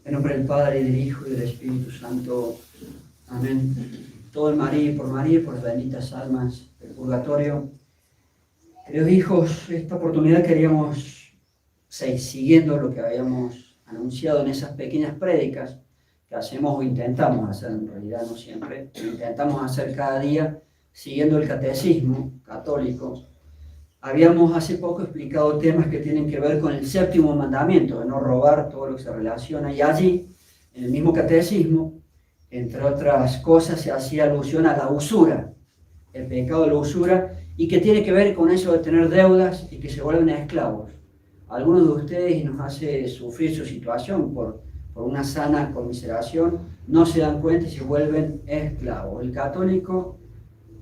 En nombre del Padre, y del Hijo, y del Espíritu Santo. Amén. Todo el María y por las benditas almas del purgatorio. Queridos hijos, esta oportunidad queríamos seguir siguiendo lo que habíamos anunciado en esas pequeñas prédicas que hacemos o intentamos hacer, en realidad no siempre, pero intentamos hacer cada día siguiendo el catecismo católico. Habíamos hace poco explicado temas que tienen que ver con el séptimo mandamiento, de no robar, todo lo que se relaciona, y allí, en el mismo catecismo, entre otras cosas, se hacía alusión a la usura, el pecado de la usura, y que tiene que ver con eso de tener deudas y que se vuelven esclavos. Algunos de ustedes, y nos hace sufrir su situación por una sana conmiseración, no se dan cuenta y se vuelven esclavos. El católico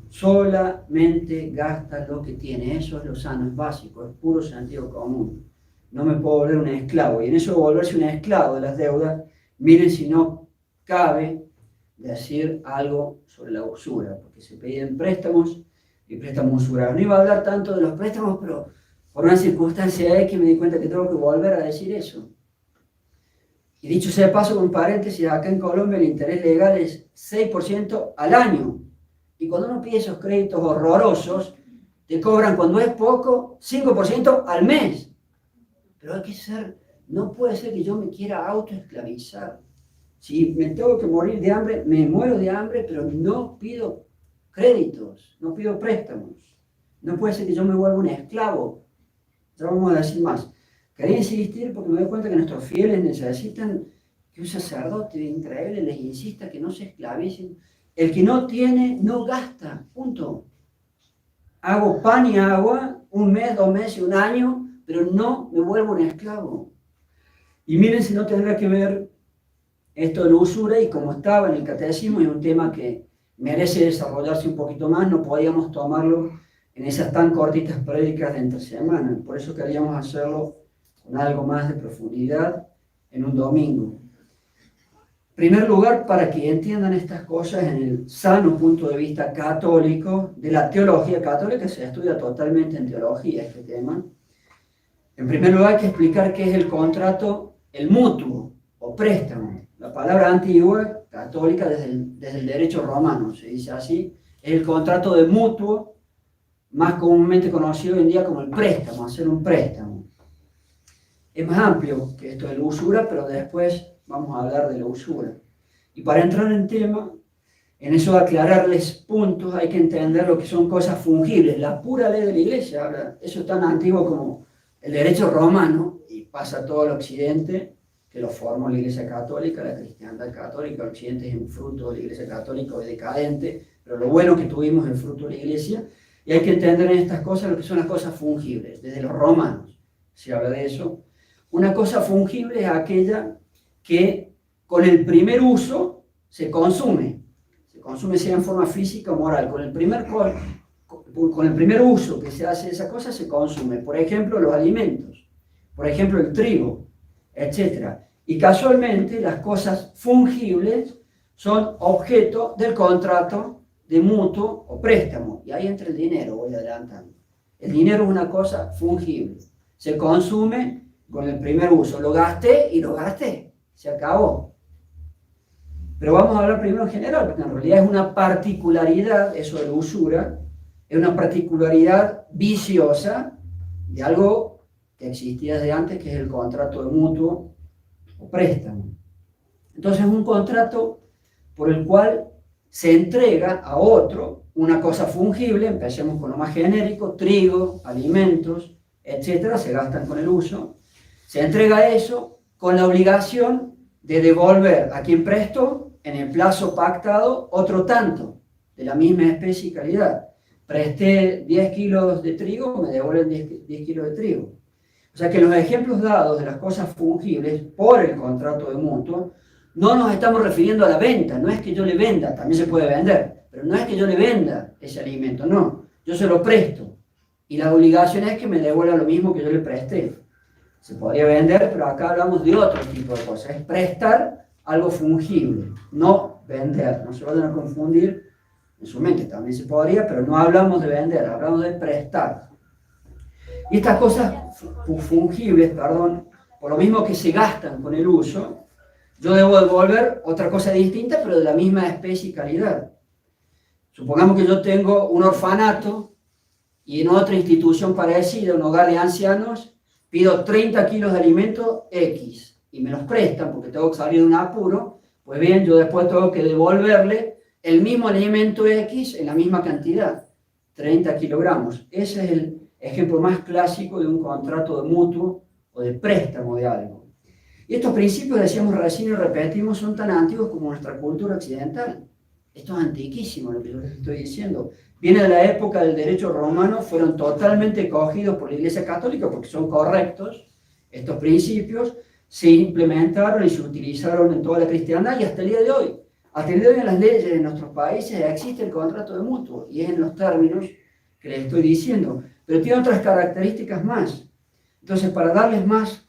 solamente gasta lo que tiene, eso es lo sano, es básico, es puro sentido común. No me puedo volver un esclavo, y en eso de volverse un esclavo de las deudas, miren si no cabe decir algo sobre la usura, porque se piden préstamos y préstamos usurados. No iba a hablar tanto de los préstamos, pero por una circunstancia X me di cuenta que tengo que volver a decir eso. Y dicho sea de paso, con paréntesis, acá en Colombia el interés legal es 6% al año. Y cuando uno pide esos créditos horrorosos, te cobran, cuando es poco, 5% al mes. Pero hay que ser, no puede ser que yo me quiera autoesclavizar. Si me tengo que morir de hambre, me muero de hambre, pero no pido créditos, no pido préstamos. No puede ser que yo me vuelva un esclavo. Ya vamos a decir más. Quería insistir porque me doy cuenta que nuestros fieles necesitan que un sacerdote increíble les insista que no se esclavicen. El que no tiene, no gasta, punto. Hago pan y agua, un mes, 2 meses, un año, pero no me vuelvo un esclavo. Y miren si no tendrá que ver esto de la usura, y como estaba en el catecismo, y un tema que merece desarrollarse un poquito más, no podíamos tomarlo en esas tan cortitas prédicas de entre semana. Por eso queríamos hacerlo con algo más de profundidad en un domingo. En primer lugar, para que entiendan estas cosas en el sano punto de vista católico, de la teología católica, se estudia totalmente en teología este tema. En primer lugar, hay que explicar qué es el contrato, el mutuo o préstamo. La palabra antigua, católica, desde el derecho romano, se dice así, es el contrato de mutuo, más comúnmente conocido hoy en día como el préstamo, hacer un préstamo. Es más amplio que esto de la usura, pero después vamos a hablar de la usura. Y para entrar en tema, en eso de aclararles puntos, hay que entender lo que son cosas fungibles. La pura ley de la Iglesia, ahora, eso es tan antiguo como el derecho romano, y pasa a todo el occidente, que lo formó la Iglesia Católica, la cristiandad católica. El occidente es un fruto de la Iglesia Católica hoy decadente, pero lo bueno que tuvimos es el fruto de la Iglesia, y hay que entender en estas cosas lo que son las cosas fungibles. Desde los romanos se habla de eso. Una cosa fungible es aquella que con el primer uso se consume sea en forma física o moral. Con el primer uso que se hace de esa cosa se consume. Por ejemplo, los alimentos, por ejemplo, el trigo, etc. Y casualmente las cosas fungibles son objeto del contrato de mutuo o préstamo. Y ahí entra el dinero, voy adelantando. El dinero es una cosa fungible. Se consume con el primer uso. Lo gasté y lo gasté. Se acabó. Pero vamos a hablar primero en general, porque en realidad es una particularidad, eso de la usura, es una particularidad viciosa de algo que existía desde antes, que es el contrato de mutuo o préstamo. Entonces es un contrato por el cual se entrega a otro una cosa fungible. Empecemos con lo más genérico: trigo, alimentos, etc. Se gastan con el uso. Se entrega eso con la obligación de devolver a quien prestó en el plazo pactado otro tanto, de la misma especie y calidad. Presté 10 kilos de trigo, me devuelven 10 kilos de trigo. O sea que los ejemplos dados de las cosas fungibles por el contrato de mutuo, no nos estamos refiriendo a la venta. No es que yo le venda, también se puede vender, pero no es que yo le venda ese alimento, no. Yo se lo presto, y la obligación es que me devuelva lo mismo que yo le presté. Se podría vender, pero acá hablamos de otro tipo de cosas. Es prestar algo fungible, no vender. No se vayan a confundir en su mente, también se podría, pero no hablamos de vender, hablamos de prestar. Y estas cosas fungibles, por lo mismo que se gastan con el uso, yo debo devolver otra cosa distinta, pero de la misma especie y calidad. Supongamos que yo tengo un orfanato y en otra institución parecida, un hogar de ancianos, pido 30 kilos de alimento X y me los prestan porque tengo que salir de un apuro. Pues bien, yo después tengo que devolverle el mismo alimento X en la misma cantidad, 30 kilogramos. Ese es el ejemplo más clásico de un contrato de mutuo o de préstamo de algo. Y estos principios, decíamos recién y repetimos, son tan antiguos como nuestra cultura occidental. Esto es antiquísimo lo que yo les estoy diciendo. Viene de la época del derecho romano, fueron totalmente cogidos por la Iglesia Católica porque son correctos estos principios, se implementaron y se utilizaron en toda la cristiandad y hasta el día de hoy. Hasta el día de hoy en las leyes de nuestros países existe el contrato de mutuo y es en los términos que les estoy diciendo, pero tiene otras características más. Entonces, para darles más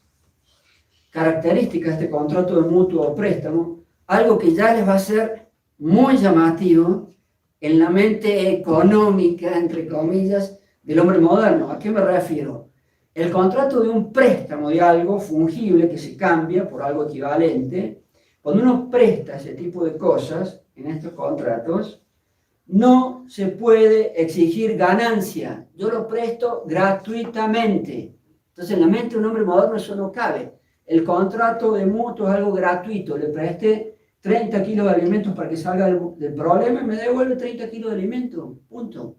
características a este contrato de mutuo o préstamo, algo que ya les va a ser muy llamativo en la mente económica, entre comillas, del hombre moderno. ¿A qué me refiero? El contrato de un préstamo de algo fungible que se cambia por algo equivalente, cuando uno presta ese tipo de cosas en estos contratos, no se puede exigir ganancia. Yo lo presto gratuitamente. Entonces, en la mente de un hombre moderno eso no cabe. El contrato de mutuo es algo gratuito. Le presté 30 kilos de alimentos para que salga del problema y me devuelve 30 kilos de alimentos. Punto.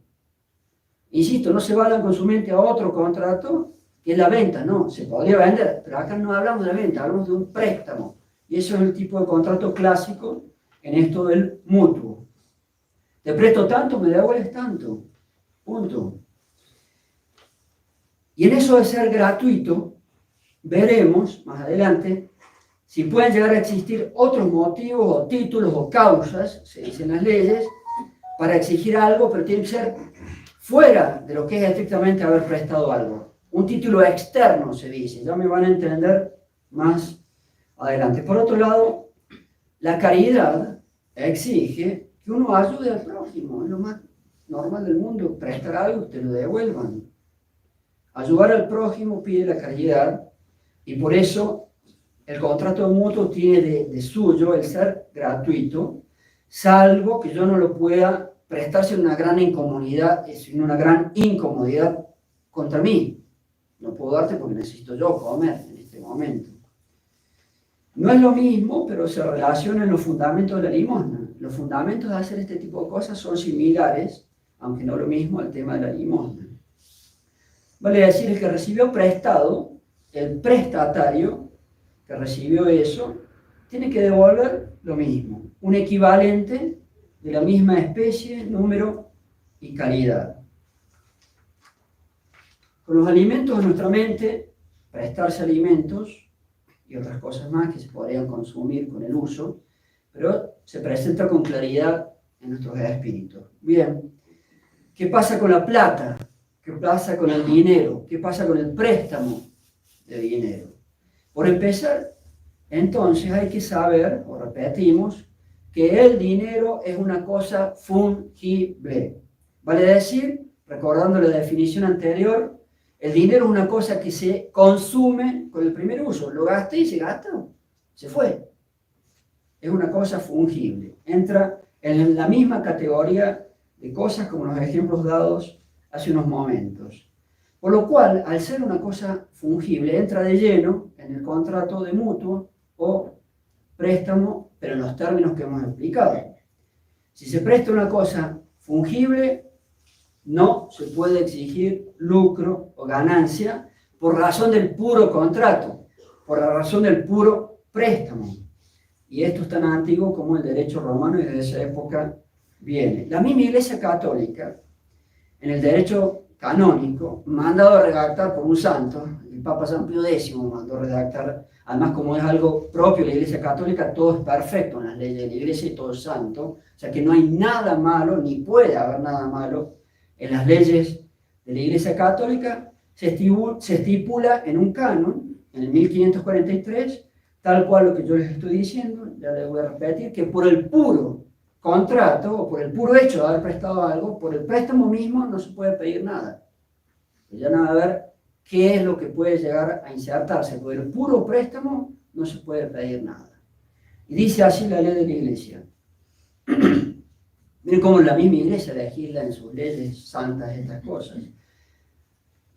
Insisto, no se vayan con su mente a otro contrato que es la venta. No, se podría vender, pero acá no hablamos de la venta, hablamos de un préstamo. Y eso es el tipo de contrato clásico en esto del mutuo. Te presto tanto, me devuelves tanto. Punto. Y en eso de ser gratuito, veremos más adelante si pueden llegar a existir otros motivos o títulos o causas, se dicen las leyes, para exigir algo, pero tiene que ser fuera de lo que es estrictamente haber prestado algo. Un título externo se dice, ya me van a entender más adelante. Por otro lado, la caridad exige que uno ayude al prójimo, es lo más normal del mundo, prestar algo, te lo devuelvan. Ayudar al prójimo pide la caridad y por eso el contrato mutuo tiene de suyo el ser gratuito, salvo que yo no lo pueda prestar sin una gran incomodidad contra mí. No puedo darte porque necesito yo comer en este momento. No es lo mismo, pero se relaciona en los fundamentos de la limosna. Los fundamentos de hacer este tipo de cosas son similares, aunque no lo mismo, al tema de la limosna. Vale decir, el que recibió prestado, el prestatario que recibió eso, tiene que devolver lo mismo, un equivalente de la misma especie, número y calidad. Con los alimentos de nuestra mente, prestarse alimentos y otras cosas más que se podrían consumir con el uso, pero se presenta con claridad en nuestros espíritus. Bien, ¿qué pasa con la plata? ¿Qué pasa con el dinero? ¿Qué pasa con el préstamo de dinero? Por empezar, entonces hay que saber, o repetimos, que el dinero es una cosa fungible. Vale decir, recordando la definición anterior, el dinero es una cosa que se consume con el primer uso. Lo gasté y se gastó, se fue. Es una cosa fungible. Entra en la misma categoría de cosas como los ejemplos dados hace unos momentos. Por lo cual, al ser una cosa fungible, entra de lleno en el contrato de mutuo o préstamo, pero en los términos que hemos explicado. Si se presta una cosa fungible, no se puede exigir lucro o ganancia por razón del puro contrato, por la razón del puro préstamo. Y esto es tan antiguo como el derecho romano y desde esa época viene. La misma Iglesia Católica, en el derecho canónico, mandado a redactar por un santo, el Papa San Pío X mandó a redactar, además como es algo propio de la Iglesia Católica, todo es perfecto en las leyes de la Iglesia y todo es santo, o sea que no hay nada malo, ni puede haber nada malo en las leyes de la Iglesia Católica. Se estipula en un canon, en el 1543, tal cual lo que yo les estoy diciendo, ya les voy a repetir, que por el puro contrato o por el puro hecho de haber prestado algo, por el préstamo mismo no se puede pedir nada. Ya no va a ver qué es lo que puede llegar a insertarse. Por el puro préstamo no se puede pedir nada. Y dice así la ley de la iglesia. Miren cómo la misma iglesia legisla en sus leyes santas estas cosas.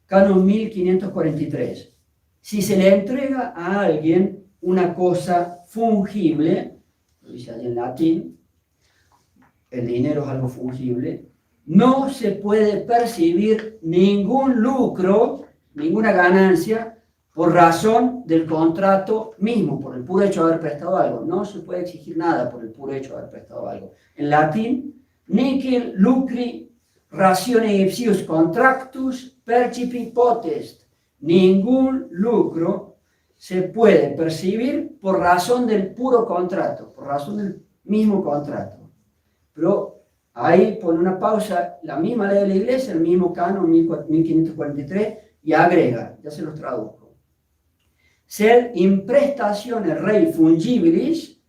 Canon 1543. Si se le entrega a alguien una cosa fungible, lo dice allí en latín, el dinero es algo fungible, no se puede percibir ningún lucro, ninguna ganancia, por razón del contrato mismo, por el puro hecho de haber prestado algo. No se puede exigir nada por el puro hecho de haber prestado algo. En latín, nihil lucri ratione ipsius contractus percipi potest. Ningún lucro se puede percibir por razón del puro contrato, por razón del mismo contrato. Pero ahí pone una pausa, la misma ley de la iglesia, el mismo canon 1543, y agrega, ya se los traduzco. Sed in prestatione rei fungibilis,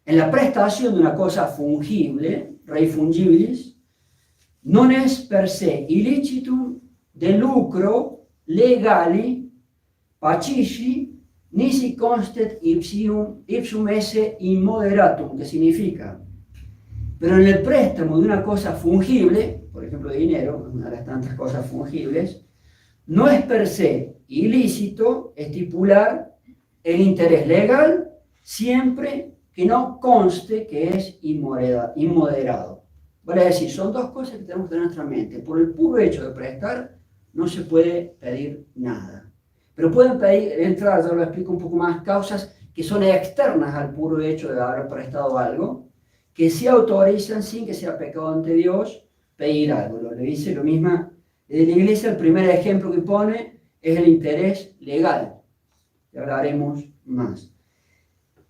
en la prestación de una cosa fungible, rei fungibilis, non es per se illicitum de lucro legali pacici nisi constet ipsum esse immoderatum, que significa, pero en el préstamo de una cosa fungible, por ejemplo dinero, una de las tantas cosas fungibles, no es per se ilícito estipular el interés legal siempre que no conste que es inmoderado. Vale decir, son dos cosas que tenemos que tener en nuestra mente. Por el puro hecho de prestar, no se puede pedir nada. Pero pueden entrar, yo lo explico un poco más, causas que son externas al puro hecho de haber prestado algo, que se autorizan sin que sea pecado ante Dios pedir algo. Le dice lo mismo de la iglesia. El primer ejemplo que pone es el interés legal. Ya hablaremos más.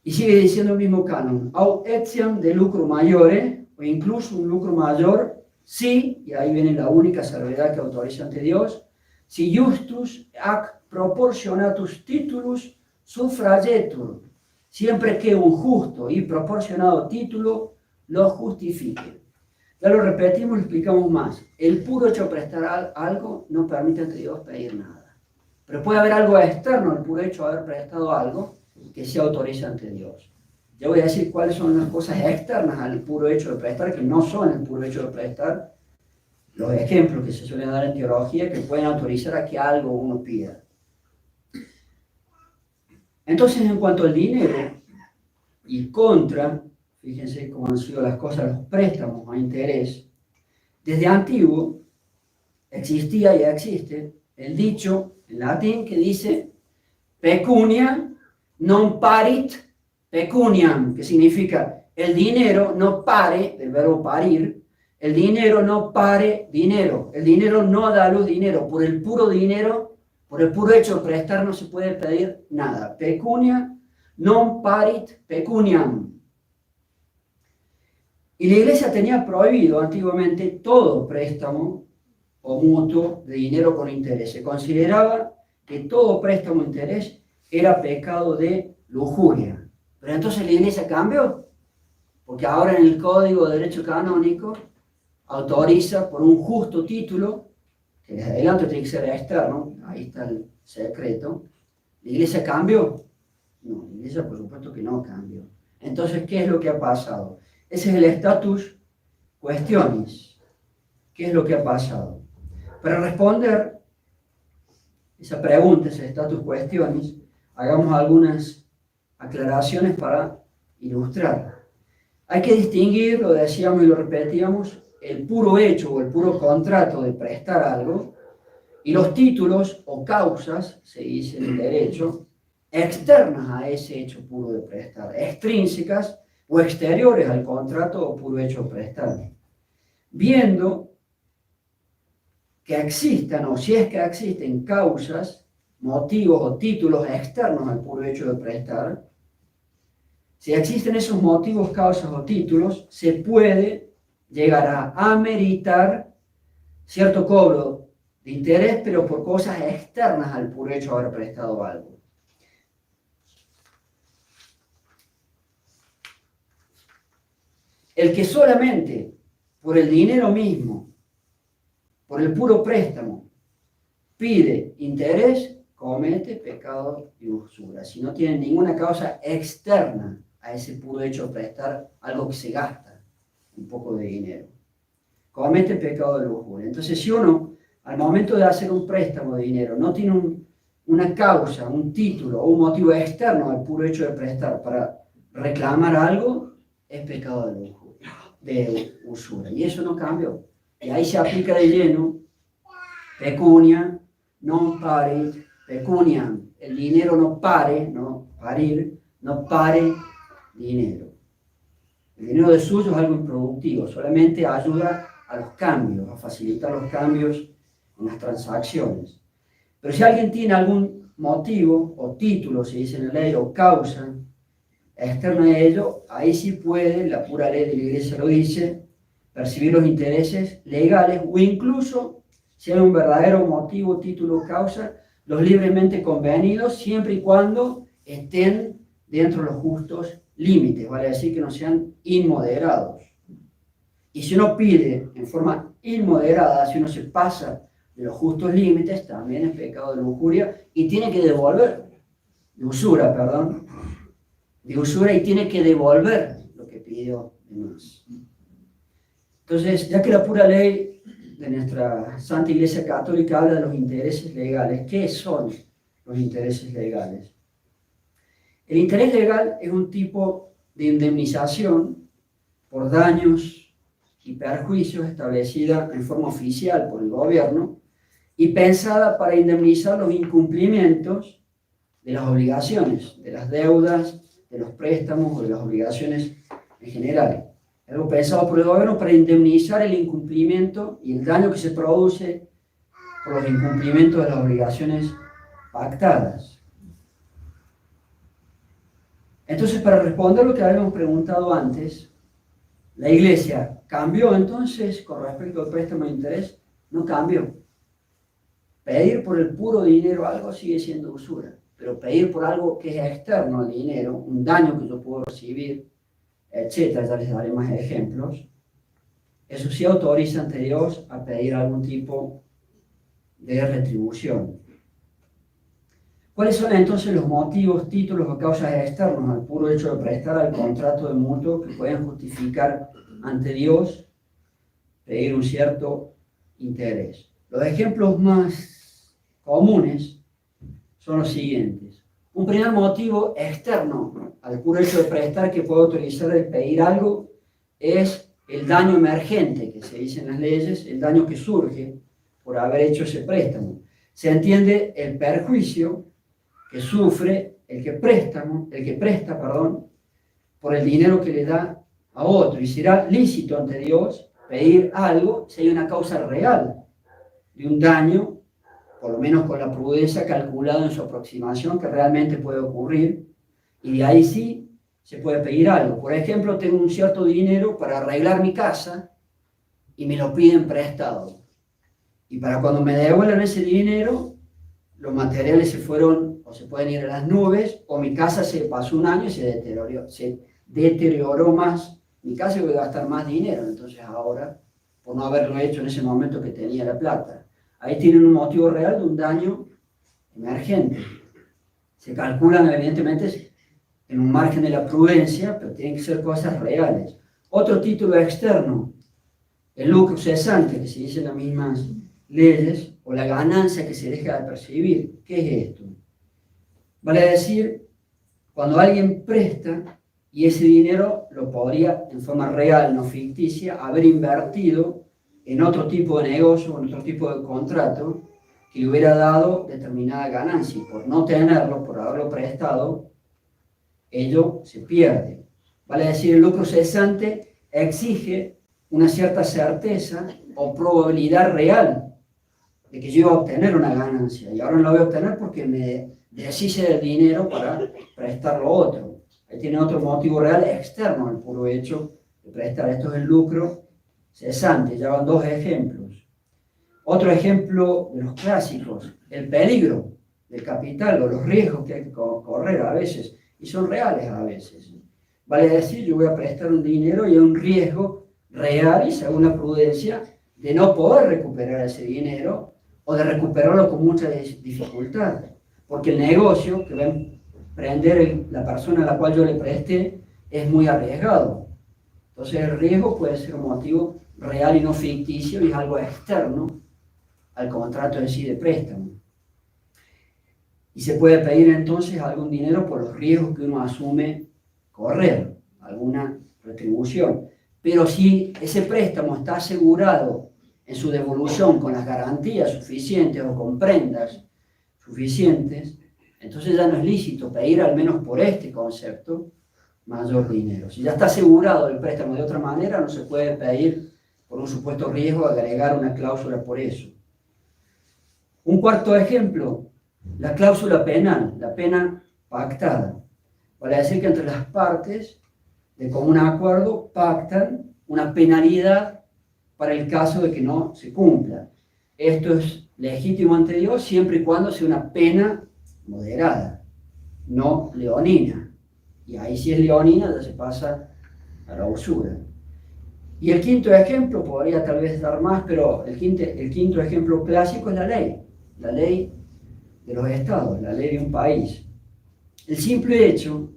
Y sigue diciendo el mismo canon. Aut etiam de lucro mayore, o incluso un lucro mayor, sí, y ahí viene la única salvedad que autoriza ante Dios, si justus ac proportionatus titulus suffragetur, siempre que un justo y proporcionado título lo justifique. Ya lo repetimos, lo explicamos más. El puro hecho de prestar algo no permite ante Dios pedir nada. Pero puede haber algo externo al puro hecho de haber prestado algo que se autoriza ante Dios. Yo voy a decir cuáles son las cosas externas al puro hecho de prestar, que no son el puro hecho de prestar, los ejemplos que se suelen dar en teología que pueden autorizar a que algo uno pida. Entonces, en cuanto al dinero y contra, fíjense cómo han sido las cosas, los préstamos a interés, desde antiguo existía y existe el dicho en latín que dice pecunia non parit pecuniam, que significa el dinero no pare, del verbo parir, el dinero no pare dinero, el dinero no da luz dinero, por el puro dinero, por el puro hecho de prestar no se puede pedir nada. Pecunia non parit pecuniam. Y la iglesia tenía prohibido antiguamente todo préstamo o mutuo de dinero con interés. Se consideraba que todo préstamo de interés era pecado de lujuria. Pero entonces la iglesia cambió, porque ahora en el Código de Derecho Canónico autoriza por un justo título, que desde adelante tiene que ser externo, ahí está el secreto. ¿La iglesia cambió? No, la iglesia por supuesto que no cambió. Entonces, ¿qué es lo que ha pasado? Ese es el status questionis. ¿Qué es lo que ha pasado? Para responder esa pregunta, ese status questionis, hagamos algunas aclaraciones para ilustrar. Hay que distinguir, lo decíamos y lo repetíamos, el puro hecho o el puro contrato de prestar algo y los títulos o causas, se dice en el derecho, externas a ese hecho puro de prestar, extrínsecas o exteriores al contrato o puro hecho de prestar. Viendo que existan, o si es que existen causas, motivos o títulos externos al puro hecho de prestar, si existen esos motivos, causas o títulos, se puede llegar a ameritar cierto cobro de interés, pero por cosas externas al puro hecho de haber prestado algo. El que solamente por el dinero mismo, por el puro préstamo, pide interés, comete pecado de usura. Si no tiene ninguna causa externa a ese puro hecho de prestar algo que se gasta, un poco de dinero. Comete pecado de lujuria. Entonces, si uno, al momento de hacer un préstamo de dinero, no tiene una causa, un título o un motivo externo al puro hecho de prestar para reclamar algo, es pecado de lujuria, de usura. Y eso no cambió. Y ahí se aplica de lleno pecunia, non parit, pecuniam. El dinero no pare, no parir, no pare dinero. El dinero de suyo es algo improductivo, solamente ayuda a los cambios, a facilitar los cambios en las transacciones. Pero si alguien tiene algún motivo o título, se dice en la ley, o causa externa a ello, ahí sí puede, la pura ley de la Iglesia lo dice, percibir los intereses legales o incluso, si hay un verdadero motivo, título o causa, los libremente convenidos, siempre y cuando estén dentro de los justos límites, vale decir que no sean inmoderados. Y si uno pide en forma inmoderada, si uno se pasa de los justos límites, también es pecado de lujuria y tiene que devolver, de usura, perdón, de usura y tiene que devolver lo que pidió de más. Entonces, ya que la pura ley de nuestra Santa Iglesia Católica habla de los intereses legales, ¿qué son los intereses legales? El interés legal es un tipo de indemnización por daños y perjuicios establecida en forma oficial por el gobierno y pensada para indemnizar los incumplimientos de las obligaciones, de las deudas, de los préstamos o de las obligaciones en general. Algo pensado por el gobierno para indemnizar el incumplimiento y el daño que se produce por los incumplimientos de las obligaciones pactadas. Entonces, para responder lo que habíamos preguntado antes, ¿la Iglesia cambió entonces con respecto al préstamo de interés? No cambió. Pedir por el puro dinero algo sigue siendo usura, pero pedir por algo que es externo al dinero, un daño que yo puedo recibir, etcétera, ya les daré más ejemplos, eso sí autoriza ante Dios a pedir algún tipo de retribución. ¿Cuáles son entonces los motivos, títulos o causas externos al puro hecho de prestar al contrato de mutuo que pueden justificar ante Dios pedir un cierto interés? Los ejemplos más comunes son los siguientes. Un primer motivo externo al puro hecho de prestar que puede autorizar el pedir algo es el daño emergente, que se dice en las leyes, el daño que surge por haber hecho ese préstamo. Se entiende el perjuicio que sufre el que presta, por el dinero que le da a otro. Y será lícito ante Dios pedir algo si hay una causa real de un daño, por lo menos con la prudencia calculada en su aproximación, que realmente puede ocurrir, y de ahí sí se puede pedir algo. Por ejemplo, tengo un cierto dinero para arreglar mi casa y me lo piden prestado. Y para cuando me devuelvan ese dinero, los materiales se fueron o se pueden ir a las nubes, o mi casa se pasó un año y se deterioró más. Mi casa voy a gastar más dinero, entonces ahora, por no haberlo hecho en ese momento que tenía la plata. Ahí tienen un motivo real de un daño emergente. Se calculan evidentemente en un margen de la prudencia, pero tienen que ser cosas reales. Otro título externo, el lucro cesante, que se dice en las mismas leyes, o la ganancia que se deja de percibir. ¿Qué es esto? Vale decir, cuando alguien presta y ese dinero lo podría, en forma real, no ficticia, haber invertido en otro tipo de negocio, en otro tipo de contrato, que le hubiera dado determinada ganancia. Y por no tenerlo, por haberlo prestado, ello se pierde. Vale decir, el lucro cesante exige una cierta certeza o probabilidad real de que yo iba a obtener una ganancia, y ahora no la voy a obtener porque me deshice del dinero para prestarlo a otro. Ahí tiene otro motivo real externo al puro hecho de prestar. Esto es el lucro cesante. Ya van dos ejemplos. Otro ejemplo de los clásicos, el peligro del capital o los riesgos que hay que correr a veces, y son reales a veces. Vale decir, yo voy a prestar un dinero y hay un riesgo real y según la prudencia de no poder recuperar ese dinero o de recuperarlo con mucha dificultad, porque el negocio que va a emprender la persona a la cual yo le presté es muy arriesgado. Entonces el riesgo puede ser un motivo real y no ficticio y es algo externo al contrato en sí de préstamo. Y se puede pedir entonces algún dinero por los riesgos que uno asume correr, alguna retribución. Pero si ese préstamo está asegurado en su devolución con las garantías suficientes o con prendas suficientes, entonces ya no es lícito pedir, al menos por este concepto, mayor dinero. Si ya está asegurado el préstamo de otra manera, no se puede pedir por un supuesto riesgo agregar una cláusula por eso. Un cuarto ejemplo, la cláusula penal, la pena pactada. Vale decir que entre las partes, de común acuerdo, pactan una penalidad para el caso de que no se cumpla. Esto es legítimo ante Dios siempre y cuando sea una pena moderada, no leonina. Y ahí si es leonina ya se pasa a la usura. Y el quinto ejemplo, podría tal vez dar más, pero el quinto ejemplo clásico es la ley de los estados, la ley de un país. El simple hecho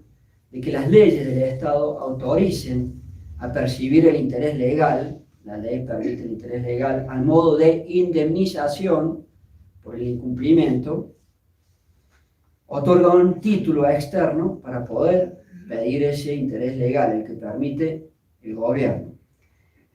de que las leyes del Estado autoricen a percibir el interés legal, la ley permite el interés legal, al modo de indemnización por el incumplimiento, otorga un título externo para poder pedir ese interés legal, el que permite el gobierno.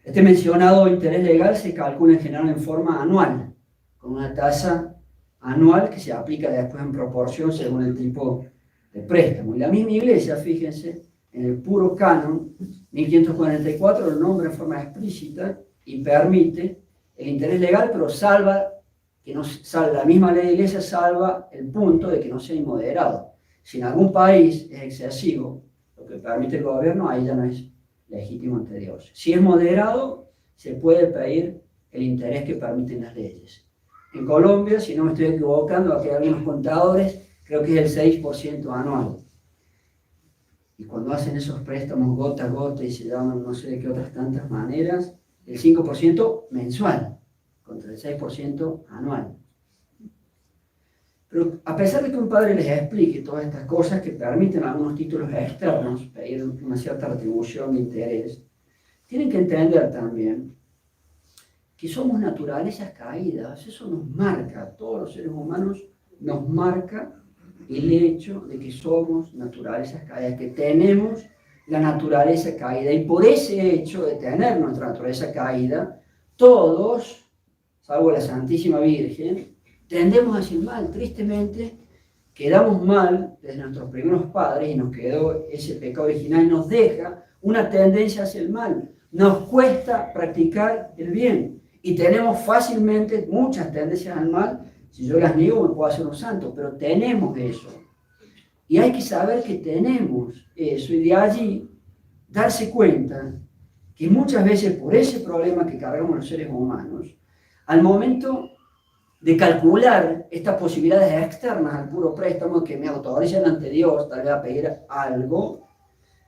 Este mencionado interés legal se calcula en general en forma anual, con una tasa anual que se aplica después en proporción según el tipo de préstamo. Y la misma Iglesia, fíjense, en el puro canon 1544 lo nombra en forma explícita y permite el interés legal, pero la misma ley de Iglesia salva el punto de que no sea inmoderado. Si en algún país es excesivo, lo que permite el gobierno, ahí ya no es legítimo ante Dios. Si es moderado, se puede pedir el interés que permiten las leyes. En Colombia, si no me estoy equivocando, aquí hay algunos contadores, creo que es el 6% anual. Y cuando hacen esos préstamos gota a gota y se llaman no sé de qué otras tantas maneras, el 5% mensual, contra el 6% anual. Pero a pesar de que un padre les explique todas estas cosas que permiten algunos títulos externos, pedir una cierta retribución de interés, tienen que entender también que somos naturalezas caídas. Eso nos marca, a todos los seres humanos nos marca el hecho de que somos naturalezas caídas, que tenemos la naturaleza caída. Y por ese hecho de tener nuestra naturaleza caída, todos, salvo la Santísima Virgen, tendemos hacia el mal. Tristemente, quedamos mal desde nuestros primeros padres y nos quedó ese pecado original y nos deja una tendencia hacia el mal. Nos cuesta practicar el bien y tenemos fácilmente muchas tendencias al mal. Si yo las niego, me puedo hacer un santo, pero tenemos eso. Y hay que saber que tenemos eso y de allí darse cuenta que muchas veces por ese problema que cargamos los seres humanos, al momento de calcular estas posibilidades externas al puro préstamo que me autorizan ante Dios, tal vez a pedir algo,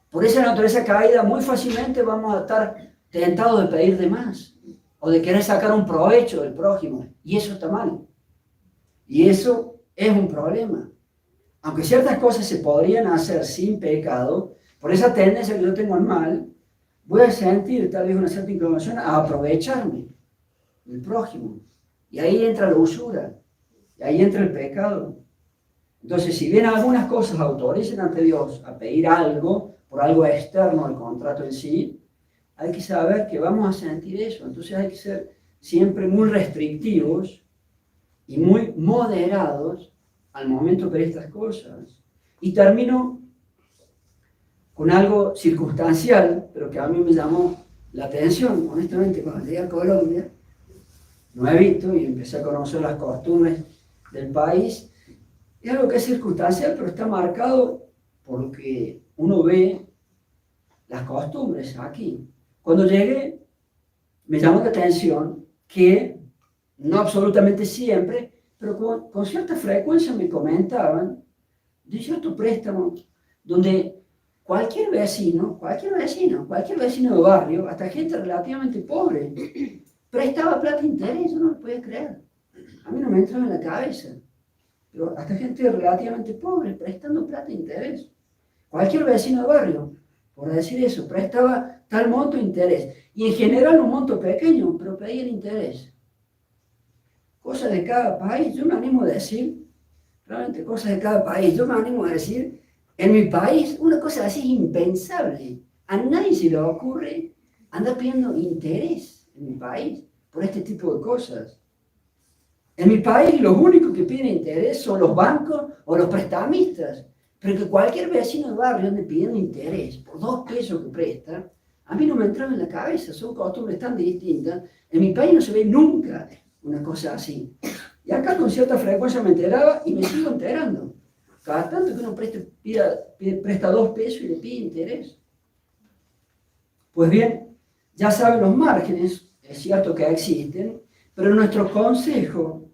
por esa naturaleza caída muy fácilmente vamos a estar tentados de pedir de más o de querer sacar un provecho del prójimo, y eso está mal. Y eso es un problema. Aunque ciertas cosas se podrían hacer sin pecado, por esa tendencia que yo tengo al mal, voy a sentir tal vez una cierta inclinación a aprovecharme del prójimo. Y ahí entra la usura, y ahí entra el pecado. Entonces, si bien algunas cosas autoricen ante Dios a pedir algo, por algo externo al contrato en sí, hay que saber que vamos a sentir eso. Entonces hay que ser siempre muy restrictivos y muy moderados al momento de pedir estas cosas. Y termino con algo circunstancial, pero que a mí me llamó la atención, honestamente, cuando llegué a Colombia, nuevito, y empecé a conocer las costumbres del país. Es algo que es circunstancial, pero está marcado porque uno ve las costumbres aquí. Cuando llegué, me llamó la atención que, no absolutamente siempre, pero con cierta frecuencia me comentaban de cierto préstamo donde cualquier vecino de barrio, hasta gente relativamente pobre, prestaba plata a interés. Yo no lo podía creer. A mí no me entraba en la cabeza. Pero hasta gente relativamente pobre, prestando plata a interés. Cualquier vecino de barrio. por decir eso, prestaba tal monto de interés. Y en general un monto pequeño, pero pedían interés. Cosas de cada país, yo me animo a decir, realmente cosas de cada país, yo me animo a decir, en mi país una cosa así es impensable. A nadie se le ocurre andar pidiendo interés en mi país por este tipo de cosas. En mi país los únicos que piden interés son los bancos o los prestamistas. Pero que cualquier vecino de barrio ande pidiendo interés por 2 pesos que presta, a mí no me entraba en la cabeza, son costumbres tan distintas. En mi país no se ve nunca una cosa así. Y acá con cierta frecuencia me enteraba y me sigo enterando. Cada tanto que uno presta 2 pesos y le pide interés. Pues bien, ya saben los márgenes, es cierto que existen, pero nuestro consejo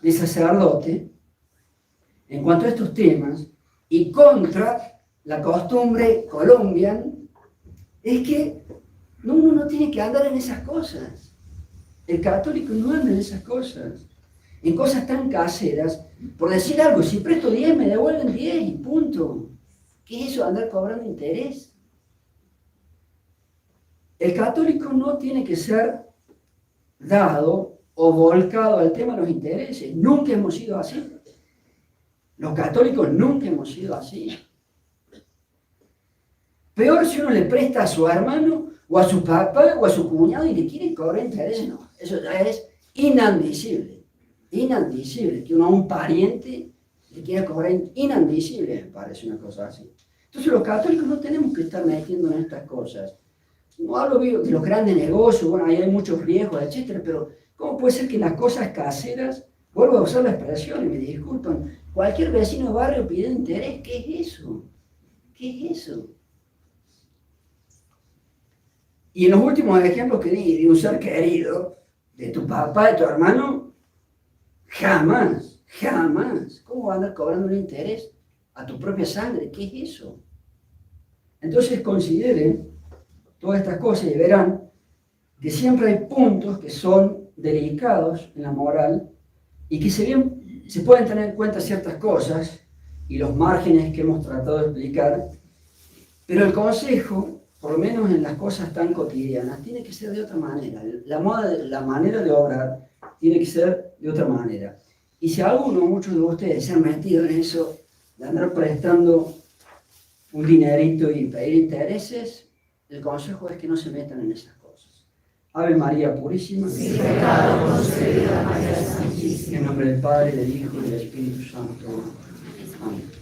de sacerdote, en cuanto a estos temas, y contra la costumbre colombiana, es que uno no tiene que andar en esas cosas. El católico no anda en esas cosas, en cosas tan caseras. Por decir algo, si presto 10 me devuelven 10 y punto. ¿Qué es eso de andar cobrando interés? El católico no tiene que ser dado o volcado al tema de los intereses. Nunca hemos sido así. Los católicos nunca hemos sido así. Peor si uno le presta a su hermano o a su papá o a su cuñado y le quiere cobrar intereses. No, eso ya es inadmisible. Inadmisible que uno a un pariente le quiera cobrar. Inadmisible, me parece una cosa así. Entonces los católicos no tenemos que estar metiendo en estas cosas. No hablo de los grandes negocios, bueno, ahí hay muchos riesgos, etcétera, pero ¿cómo puede ser que las cosas caseras, vuelvo a usar la expresión y me disculpan, cualquier vecino de barrio pide interés? ¿Qué es eso? ¿Qué es eso? Y en los últimos ejemplos que di de un ser querido, de tu papá, de tu hermano, jamás, jamás. ¿Cómo va a andar cobrando un interés a tu propia sangre? ¿Qué es eso? Entonces consideren todas estas cosas y verán que siempre hay puntos que son delicados en la moral y que se pueden tener en cuenta ciertas cosas y los márgenes que hemos tratado de explicar, pero el consejo, por lo menos en las cosas tan cotidianas, tiene que ser de otra manera. La manera de obrar tiene que ser de otra manera. Y si alguno, muchos de ustedes se han metido en eso de andar prestando un dinerito y pedir intereses, el consejo es que no se metan en esas cosas. Ave María Purísima. Sin pecado concebida, María Santísima. En nombre del Padre, del Hijo y del Espíritu Santo. Amén.